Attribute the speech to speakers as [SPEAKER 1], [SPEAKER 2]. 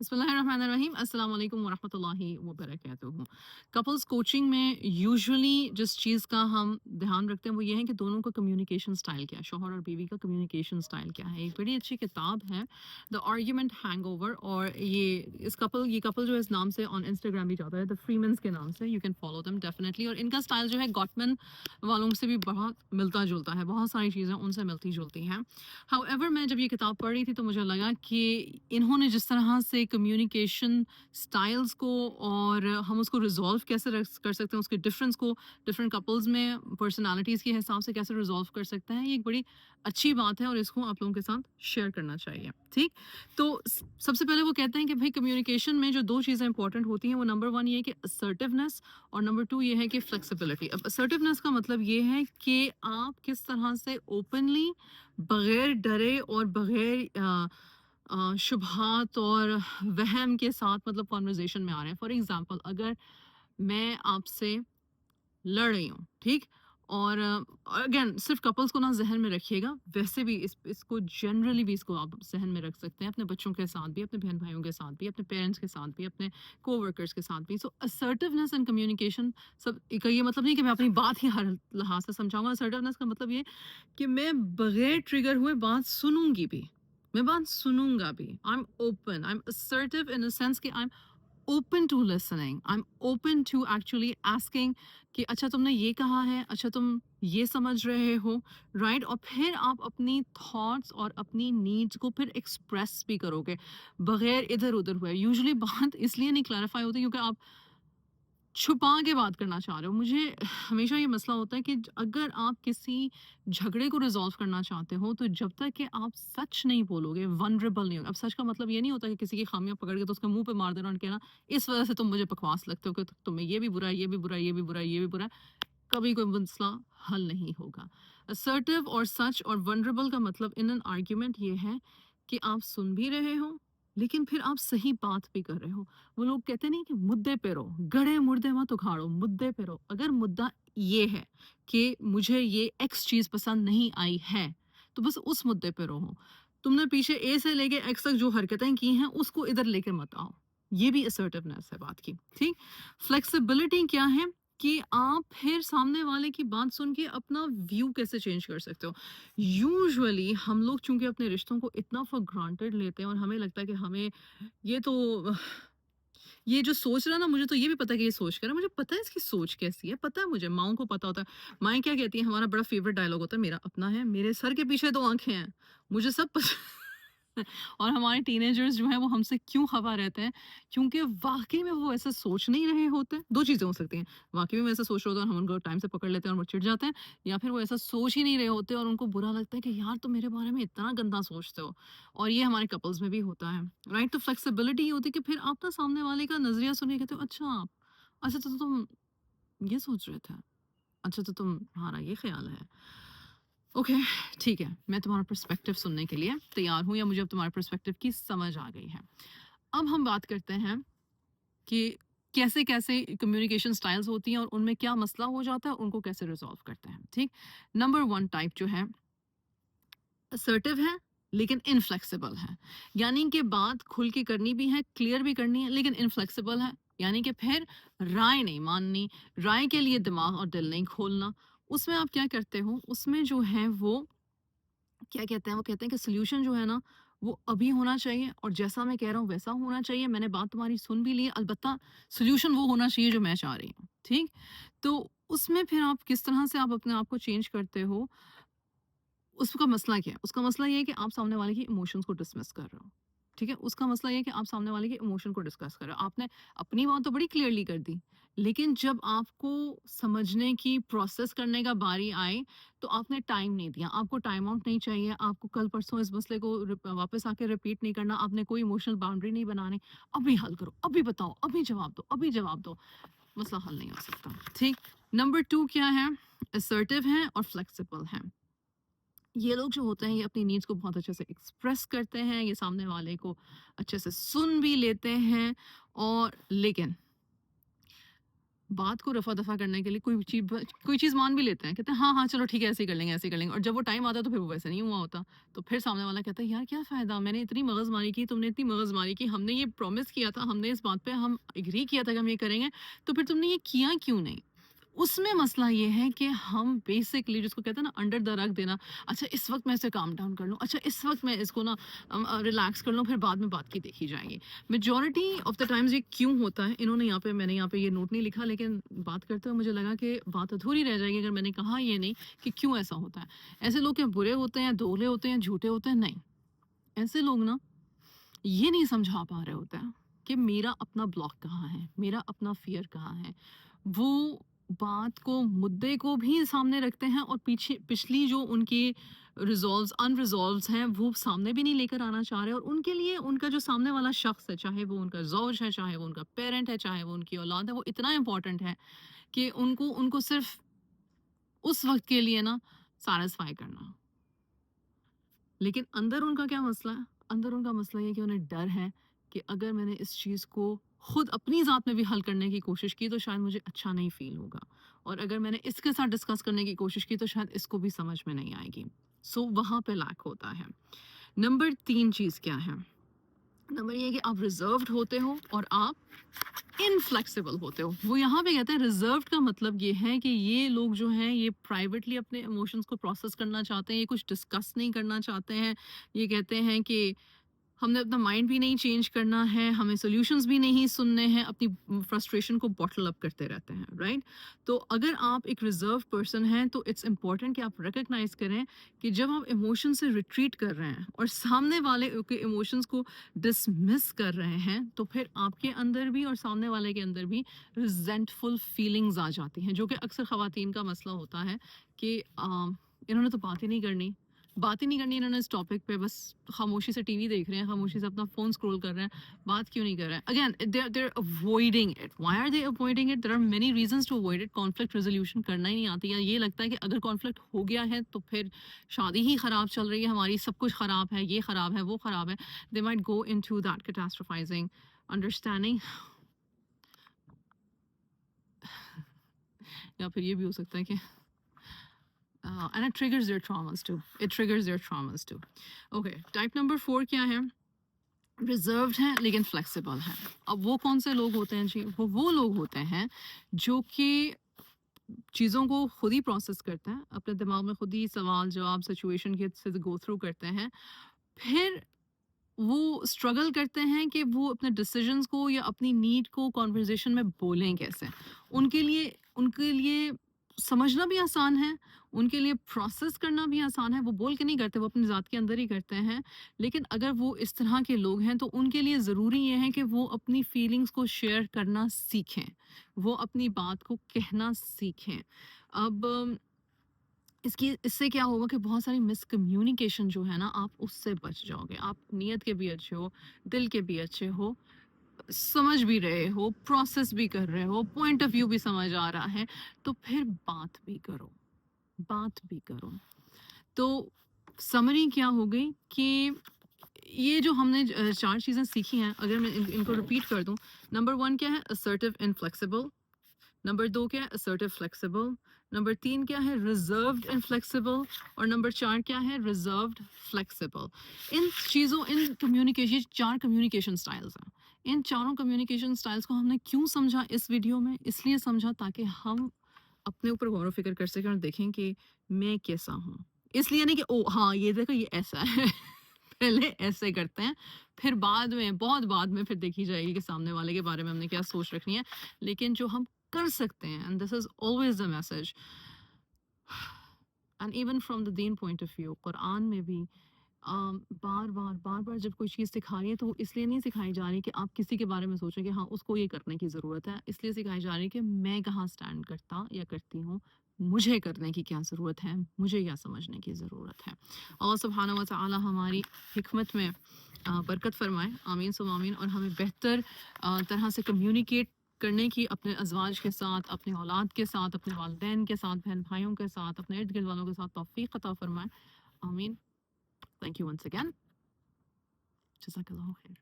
[SPEAKER 1] बिस्मिल्लाहिर्रहमानिर्रहीम अस्सलाम वालेकुम वरहमतुल्लाहि वबरकातुहू। कपल्स कोचिंग में यूजुअली जिस चीज़ का हम ध्यान रखते हैं वो ये है कि दोनों का कम्युनिकेशन स्टाइल क्या है, शौहर और बीवी का कम्युनिकेशन स्टाइल क्या है। एक बड़ी अच्छी किताब है द आर्ग्यूमेंट हैंगओवर, और ये कपल जो है इस नाम से ऑन इंस्टाग्राम भी जाता है, द फ्रीमेंस के नाम से। You can follow them definitely. और इनका स्टाइल जो है गॉटमैन वालों से भी बहुत मिलता जुलता है, बहुत सारी चीज़ें उनसे मिलती जुलती हैं। हाउएवर मैं जब ये किताब पढ़ रही थी तो मुझे लगा कि इन्होंने जिस तरह से कम्युनिकेशन स्टाइल्स को और हम उसको रिजॉल्व कैसे कर सकते हैं, उसके डिफरेंस को डिफरेंट कपल्स में पर्सनालिटीज़ के हिसाब से कैसे रिजॉल्व कर सकते हैं, ये एक बड़ी अच्छी बात है और इसको आप लोगों के साथ शेयर करना चाहिए। ठीक, तो सबसे पहले वो कहते हैं कि भाई कम्युनिकेशन में जो दो चीज़ें इंपॉर्टेंट होती हैं वो नंबर वन ये है कि असर्टिवनेस, और नंबर टू ये है कि फ्लेक्सिबिलिटी। अब असर्टिवनेस का मतलब ये है कि आप किस तरह से ओपनली, बगैर डरे और बगैर शुबहात और वहम के साथ मतलब कॉन्वर्जेशन में आ रहे हैं। फॉर एग्जांपल, अगर मैं आपसे लड़ रही हूँ, ठीक, और अगेन सिर्फ कपल्स को ना जहन में रखिएगा, वैसे भी इसको जनरली भी इसको आप जहन में रख सकते हैं, अपने बच्चों के साथ भी, अपने बहन भाइयों के साथ भी, अपने पेरेंट्स के साथ भी, अपने कोवर्कर्स के साथ भी। सो असर्टिवनेस एंड कम्युनिकेशन सब का ये मतलब नहीं कि मैं अपनी बात ही हर लिहाज से समझाऊंगा। असर्टिवनेस का मतलब ये कि मैं बगैर ट्रिगर हुए बात सुनूंगी भी, मैं बात सुनूंगा भी। I am open, I am assertive in the sense कि I am open to listening, I am open to actually asking कि अच्छा तुमने ये कहा है, अच्छा तुम ये समझ रहे हो, राइट। और फिर आप अपनी थॉट्स और अपनी नीड्स को फिर एक्सप्रेस भी करोगे बगैर इधर उधर हुए। यूजुअली बात इसलिए नहीं क्लैरिफाई होती क्योंकि आप छुपा के बात करना चाह रहे हो। मुझे हमेशा ये मसला होता है कि अगर आप किसी झगड़े को रिजॉल्व करना चाहते हो तो जब तक कि आप सच नहीं बोलोगे, वनरेबल नहीं हो। अब सच का मतलब ये नहीं होता कि किसी की खामियां पकड़ के तो उसके मुंह पे मार देना और कहना इस वजह से तुम मुझे बकवास लगते हो कि तुम्हें ये भी बुरा है, ये भी बुरा है, ये भी बुरा है, ये भी बुरा है। कभी कोई मसला हल नहीं होगा। असर्टिव और सच और वनरेबल का मतलब इन एन आर्ग्यूमेंट ये है कि आप सुन भी रहे हो लेकिन फिर आप सही बात भी कर रहे हो। वो लोग कहते नहीं कि मुद्दे पे रहो, गड़े मुर्दे मत उखाड़ो, मुद्दे पे रहो। अगर मुद्दा ये है कि मुझे ये एक्स चीज पसंद नहीं आई है तो बस उस मुद्दे पे रहो। तुमने पीछे ए से लेके एक्स तक जो हरकतें की हैं उसको इधर लेके मत आओ। ये भी असर्टिवनेस है बात की। ठीक, फ्लेक्सिबिलिटी क्या है कि आप फिर सामने वाले की बात सुन के अपना व्यू कैसे चेंज कर सकते हो। यूजुअली हम लोग चूंकि अपने रिश्तों को इतना फॉर ग्रांटेड लेते हैं और हमें लगता है कि हमें ये तो ये जो सोच रहा है ना, मुझे तो ये भी पता है कि ये सोच कर रहा है, मुझे पता है इसकी सोच कैसी है, पता है मुझे। माँओं को पता होता है। माएँ क्या कहती हैं, हमारा बड़ा फेवरेट डायलॉग होता है, मेरा अपना है, मेरे सर के पीछे 2 आँखें हैं, मुझे सब पता और हमारे टीनेजर्स जो हैं वो हमसे क्यों खफ़ा रहते हैं? क्योंकि वाक़ई में वो ऐसा सोच नहीं रहे होते। 2 चीज़ें हो सकती हैं, वाक़ई में वो ऐसा सोच रहे होते हैं और हम उनको टाइम से पकड़ लेते हैं और वो चिढ़ जाते हैं, या फिर वो ऐसा सोच ही नहीं रहे होते और उनको बुरा लगता है कि यार तुम मेरे बारे में इतना गंदा सोचते हो। और ये हमारे कपल्स में भी होता है, राइट। तो फ्लेक्सिबिलिटी ये होती है कि फिर आप ना सामने वाले का नजरिया सुन के कहते हो अच्छा, अच्छा तो तुम ये सोच रहे थे, अच्छा तो तुम्हारा ये ख्याल है, ओके, ठीक है, मैं तुम्हारा पर्सपेक्टिव सुनने के लिए तैयार हूँ, या मुझे अब तुम्हारे पर्सपेक्टिव की समझ आ गई है। अब हम बात करते हैं कि कैसे कैसे कम्युनिकेशन स्टाइल्स होती हैं और उनमें क्या मसला हो जाता है, उनको कैसे रिजॉल्व करते हैं। ठीक, नंबर वन टाइप जो है असर्टिव है लेकिन इनफ्लेक्सिबल है, यानी कि बात खुल के करनी भी है, क्लियर भी करनी है, लेकिन इनफ्लेक्सिबल है, यानी कि फिर राय नहीं माननी, राय के लिए दिमाग और दिल नहीं खोलना। उसमें आप क्या करते हो, उसमें जो है वो क्या कहते हैं, वो कहते हैं कि सोल्यूशन जो है ना वो अभी होना चाहिए और जैसा मैं कह रहा हूँ वैसा होना चाहिए। मैंने बात तुम्हारी सुन भी ली है, अलबत्ता सोल्यूशन वो होना चाहिए जो मैं चाह रही हूँ। ठीक, तो उसमें फिर आप किस तरह से आप अपने आप को चेंज करते हो, उसका मसला क्या है? उसका मसला ये है कि आप सामने वाले की इमोशंस को डिसमिस कर रहे हो। ठीक है? उसका मसला ये है कि आप सामने वाले के इमोशन को डिस्कस कर रहे हो। आपने अपनी बात तो बड़ी क्लियरली कर दी, लेकिन जब आपको समझने की, प्रोसेस करने का बारी आए, तो आपने टाइम नहीं दिया। आपको टाइम आउट नहीं चाहिए, आपको कल-परसों इस मसले को वापस आके रिपीट नहीं करना, आपने कोई इमोशनल बाउंड्री नहीं बनानी। अभी हल करो, अभी बताओ, अभी जवाब दो, अभी जवाब दो। मसला हल नहीं हो सकता। ठीक? नंबर 2 क्या है? असर्टिव हैं और फ्लेक्सिबल हैं। ये लोग जो होते हैं ये अपनी नीड्स को बहुत अच्छे से एक्सप्रेस करते हैं, ये सामने वाले को अच्छे से सुन भी लेते हैं, और लेकिन बात को रफ़ा-दफ़ा करने के लिए कोई चीज़ मान भी लेते हैं, कहते हैं हाँ, हाँ, चलो ठीक है ऐसे ही कर लेंगे, ऐसे ही कर लेंगे, और जब वो टाइम आता है तो फिर वो वैसे नहीं हुआ होता। तो फिर सामने वाला कहता है यार क्या फ़ायदा, मैंने इतनी मगज़मारी की, तुमने इतनी मगज़मारी की, हमने ये प्रॉमिस किया था, हमने इस बात पे हम एग्री किया था कि हम ये करेंगे, तो फिर तुमने ये किया क्यों नहीं? उसमें मसला ये है कि हम बेसिकली जिसको कहते हैं ना अंडर द रग देना, अच्छा इस वक़्त मैं इसे काम डाउन कर लूँ, अच्छा इस वक़्त मैं इसको ना रिलैक्स कर लूँ, फिर बाद में बात की देखी जाएगी। मेजॉरिटी ऑफ द टाइम्स ये क्यों होता है, इन्होंने यहाँ पे मैंने यहाँ पे ये नोट नहीं लिखा, लेकिन बात करते हुए मुझे लगा कि बात अधूरी रह जाएगी अगर मैंने कहा ये नहीं कि क्यों ऐसा होता है। ऐसे लोग क्या बुरे होते हैं, दोगले होते हैं, झूठे होते हैं? नहीं। ऐसे लोग ना ये नहीं समझा पा रहे होते हैं कि मेरा अपना ब्लॉक कहाँ है, मेरा अपना फ़ियर कहाँ है। वो बात को, मुद्दे को भी सामने रखते हैं और पीछे पिछली जो उनकी रिज़ॉल्व्स अनरिज़ॉल्व्स हैं, वो सामने भी नहीं लेकर आना चाह रहे, और उनके लिए उनका जो सामने वाला शख़्स है, चाहे वो उनका ज़ौज है, चाहे वो उनका पेरेंट है, चाहे वो उनकी औलाद है, वो इतना इम्पोर्टेंट है कि उनको उनको सिर्फ़ उस वक़्त के लिए ना सैटिस्फ़ाई करना। लेकिन अंदर उनका क्या मसला है? अंदर उनका मसला ये है कि उन्हें डर है कि अगर मैंने इस चीज़ को खुद अपनी ज़ात में भी हल करने की कोशिश की तो शायद मुझे अच्छा नहीं फ़ील होगा, और अगर मैंने इसके साथ डिस्कस करने की कोशिश की तो शायद इसको भी समझ में नहीं आएगी। सो वहाँ पे लैक होता है। नंबर 3 चीज़ क्या है? नंबर ये है कि आप रिज़र्व्ड होते हो और आप इनफ्लेक्सिबल होते हो। वो यहाँ पे कहते हैं रिजर्व्ड का मतलब ये है कि ये लोग जो हैं ये प्राइवेटली अपने इमोशंस को प्रोसेस करना चाहते हैं, ये कुछ डिस्कस नहीं करना चाहते हैं। ये कहते हैं कि हमने अपना माइंड भी नहीं चेंज करना है, हमें सॉल्यूशंस भी नहीं सुनने हैं, अपनी फ्रस्ट्रेशन को बॉटल अप करते रहते हैं, राइट? तो अगर आप एक रिजर्व पर्सन हैं तो इट्स इम्पॉर्टेंट कि आप रिकग्नाइज करें कि जब आप इमोशन से रिट्रीट कर रहे हैं और सामने वाले के इमोशंस को डिसमिस कर रहे हैं, तो फिर आपके अंदर भी और सामने वाले के अंदर भी रिजेंटफुल फीलिंग्स आ जाती हैं, जो कि अक्सर ख़वातीन का मसला होता है कि इन्होंने तो बात ही नहीं करनी इन्होंने इस टॉपिक पे, बस खामोशी से टीवी देख रहे हैं, खामोशी से अपना फ़ोन स्क्रॉल कर रहे हैं, बात क्यों नहीं कर रहे हैं? Again they are avoiding it. Why are they avoiding it? There are many reasons to avoid it. Conflict resolution करना ही नहीं आती, या ये लगता है कि अगर कॉन्फ्लिक्ट हो गया है तो फिर शादी ही ख़राब चल रही है हमारी, सब कुछ ख़राब है, ये ख़राब है, वो ख़राब है। They might go into that catastrophising understanding, या फिर ये भी हो सकता है कि and it triggers their traumas too. It triggers their traumas too. Okay, type number 4 क्या है? रिजर्व्ड हैं लेकिन फ्लेक्सिबल हैं। अब वो कौन से लोग होते हैं जी? वो लोग होते हैं जो कि चीज़ों को खुद ही प्रोसेस करते हैं, अपने दिमाग में खुद ही सवाल जवाब सिचुएशन के से गो थ्रू करते हैं, फिर वो स्ट्रगल करते हैं कि वो अपने डिसीजंस को या अपनी नीड को कॉन्वर्जेशन में बोलें कैसे। उनके लिए समझना भी आसान है, उनके लिए प्रोसेस करना भी आसान है, वो बोल के नहीं करते, वो अपनी ज़ात के अंदर ही करते हैं। लेकिन अगर वो इस तरह के लोग हैं तो उनके लिए ज़रूरी ये है कि वो अपनी फीलिंग्स को शेयर करना सीखें, वो अपनी बात को कहना सीखें। अब इससे क्या होगा कि बहुत सारी मिसकम्युनिकेशन जो है ना, आप उससे बच जाओगे। आप नीयत के भी अच्छे हो, दिल के भी अच्छे हो, समझ भी रहे हो, प्रोसेस भी कर रहे हो, पॉइंट ऑफ व्यू भी समझ आ रहा है, तो फिर बात भी करो। तो समरी क्या हो गई कि ये जो हमने 4 चीज़ें सीखी हैं, अगर मैं इनको रिपीट कर दूँ, नंबर 1 क्या है? Assertive and flexible. नंबर 2 क्या है? Assertive flexible. नंबर 3 क्या है? Reserved and flexible. और नंबर 4 क्या है? Reserved flexible. In communication 4 communication styles हैं। इन चारों कम्युनिकेशन स्टाइल्स को हमने क्यों समझा इस वीडियो में? इसलिए समझा ताकि हम अपने ऊपर गौर व फ़िक्र कर सकें और देखें कि मैं कैसा हूँ। इसलिए नहीं कि ओह! हाँ, ये देखो ये ऐसा है। पहले ऐसे करते हैं, फिर बाद में, बहुत बाद में फिर देखी जाएगी कि सामने वाले के बारे में हमने क्या सोच रखनी है। लेकिन जो हम कर सकते हैं, and this is always the message, and even from the Deen point of view, Quran में भी बार-बार जब कोई चीज़ सिखा रही है तो वो इसलिए नहीं सिखाई जा रही कि आप किसी के बारे में सोचें कि हाँ, उसको ये करने की ज़रूरत है। इसलिए सिखाई जा रही है कि मैं कहाँ स्टैंड करता या करती हूँ, मुझे करने की क्या ज़रूरत है, मुझे क्या समझने की ज़रूरत है। अल्लाह सुब्हानहू व तआला हमारी हिकमत में बरकत फ़रमाए, आमीन सुम्मा आमीन, और हमें बेहतर तरह से कम्युनिकेट करने की अपने अज़वाज के साथ, अपनी औलाद के साथ, अपने वालिदैन के साथ, बहन-भाइयों के साथ, अपने इर्द-गिर्द वालों के साथ तौफ़ीक़ अता फ़रमाए। आमीन। Thank you once again. Jazakallahu khair.